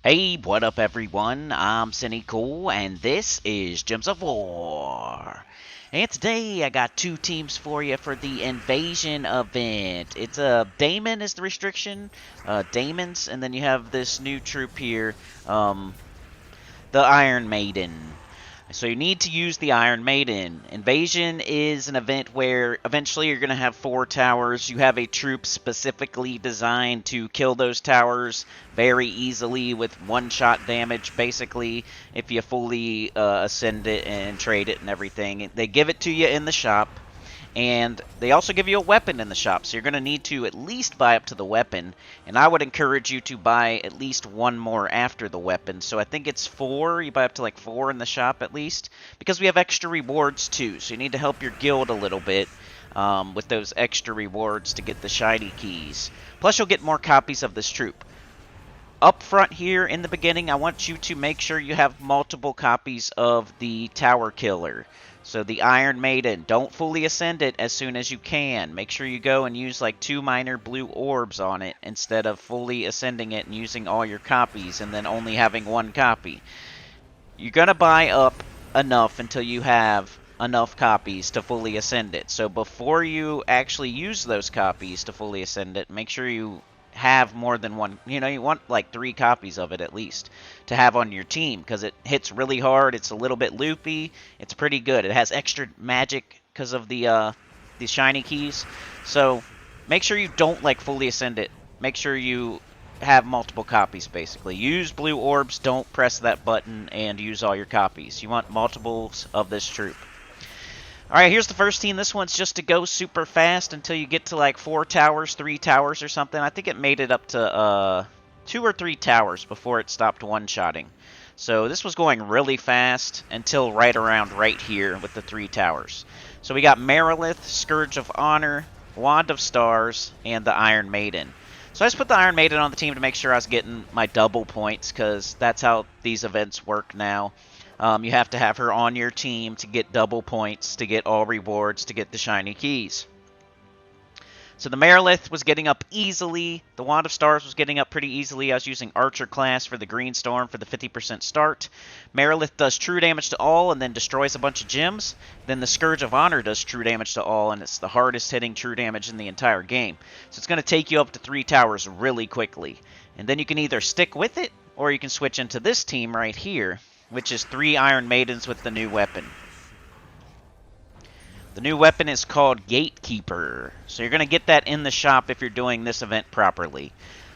Hey, what up everyone? I'm Sinnycool, and this is Gems of War. And today I got two teams for you for the invasion event. It's Daemon is the restriction, Daemons, and then you have this new troop here, the Iron Maiden. So you need to use the Iron Maiden. Invasion is an event where eventually you're going to have 4 towers. You have a troop specifically designed to kill those towers very easily with one-shot damage, basically, if you fully ascend it and trade it and everything. They give it to you in the shop. And they also give you a weapon in the shop, so you're going to need to at least buy up to the weapon. And I would encourage you to buy at least one more after the weapon. So I think it's 4. You buy up to like 4 in the shop at least. Because we have extra rewards too, so you need to help your guild a little bit with those extra rewards to get the shiny keys. Plus you'll get more copies of this troop. Up front here in the beginning, I want you to make sure you have multiple copies of the Tower Killer. So the Iron Maiden, don't fully ascend it as soon as you can. Make sure you go and use like 2 minor blue orbs on it instead of fully ascending it and using all your copies and then only having 1 copy. You're going to buy up enough until you have enough copies to fully ascend it. So before you actually use those copies to fully ascend it, make sure you have more than 1. You know, you want like 3 copies of it at least to have on your team because it hits really hard. It's a little bit loopy. It's pretty good. It has extra magic because of the shiny keys. So make sure you don't like fully ascend it. Make sure you have multiple copies basically. Use blue orbs. Don't press that button and use all your copies. You want multiples of this troop. Alright, here's the first team. This one's just to go super fast until you get to like 4 towers, 3 towers or something. I think it made it up to 2 or 3 towers before it stopped one-shotting. So this was going really fast until right around right here with the 3 towers. So we got Merilith, Scourge of Honor, Wand of Stars, and the Iron Maiden. So I just put the Iron Maiden on the team to make sure I was getting my double points because that's how these events work now. You have to have her on your team to get double points, to get all rewards, to get the shiny keys. So the Merilith was getting up easily. The Wand of Stars was getting up pretty easily. I was using Archer class for the Green Storm for the 50% start. Merilith does true damage to all and then destroys a bunch of gems. Then the Scourge of Honor does true damage to all, and it's the hardest hitting true damage in the entire game. So it's going to take you up to 3 towers really quickly. And then you can either stick with it, or you can switch into this team right here, which is 3 Iron Maidens with the new weapon. The new weapon is called Gatekeeper. So you're going to get that in the shop if you're doing this event properly.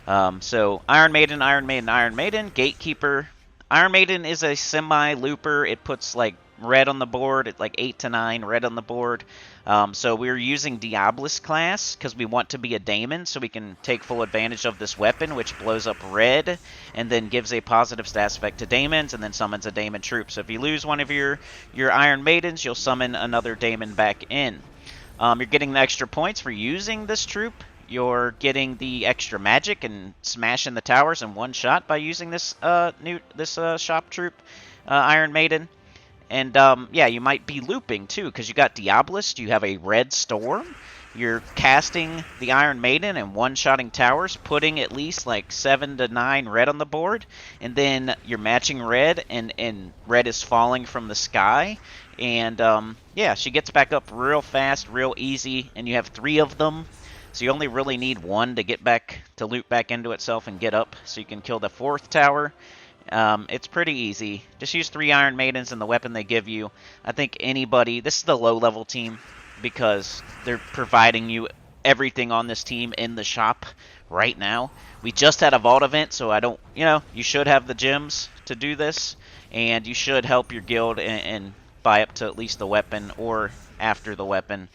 So Iron Maiden, Iron Maiden, Iron Maiden, Gatekeeper. Iron Maiden is a semi-looper. It puts like red on the board, at like 8 to 9 red on the board. So we're using Diabolus class because we want to be a Daemon, so we can take full advantage of this weapon, which blows up red and then gives a positive stats effect to Daemons and then summons a Daemon troop. So if you lose one of your Iron Maidens, you'll summon another Daemon back in. You're getting the extra points for using this troop. You're getting the extra magic and smashing the towers in one shot by using this shop troop, Iron Maiden. And, yeah, you might be looping, too, because you got Diabolist, you have a Red Storm, you're casting the Iron Maiden and one-shotting towers, putting at least, like, 7 to 9 red on the board, and then you're matching red, and red is falling from the sky, and, yeah, she gets back up real fast, real easy, and you have 3 of them, so you only really need 1 to get back, to loop back into itself and get up, so you can kill the 4th tower. It's pretty easy. Just use 3 Iron Maidens and the weapon they give you. I think anybody... This is the low-level team because they're providing you everything on this team in the shop right now. We just had a vault event, so I don't... You know, you should have the gems to do this, and you should help your guild and buy up to at least the weapon or after the weapon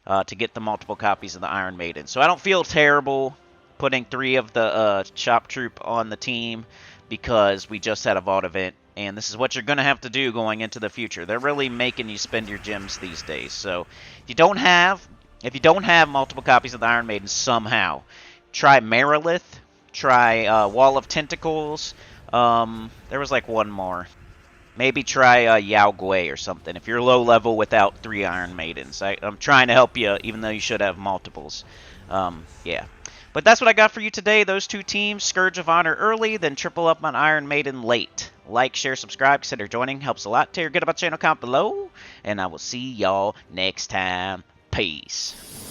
to get the multiple copies of the Iron Maiden. So I don't feel terrible putting 3 of the shop troop on the team, because we just had a vault event, and this is what you're going to have to do going into the future. They're really making you spend your gems these days. So if you don't have multiple copies of the Iron Maiden somehow, try Merilith, try Wall of Tentacles. There was like one more. Maybe try Yao Gui or something if you're low level without 3 Iron Maidens. I'm trying to help you, even though you should have multiples. Yeah. But that's what I got for you today. Those two teams, Scourge of Honor early, then triple up on Iron Maiden late. Like, share, subscribe, consider joining. Helps a lot. Tell your good about channel, comment below. And I will see y'all next time. Peace.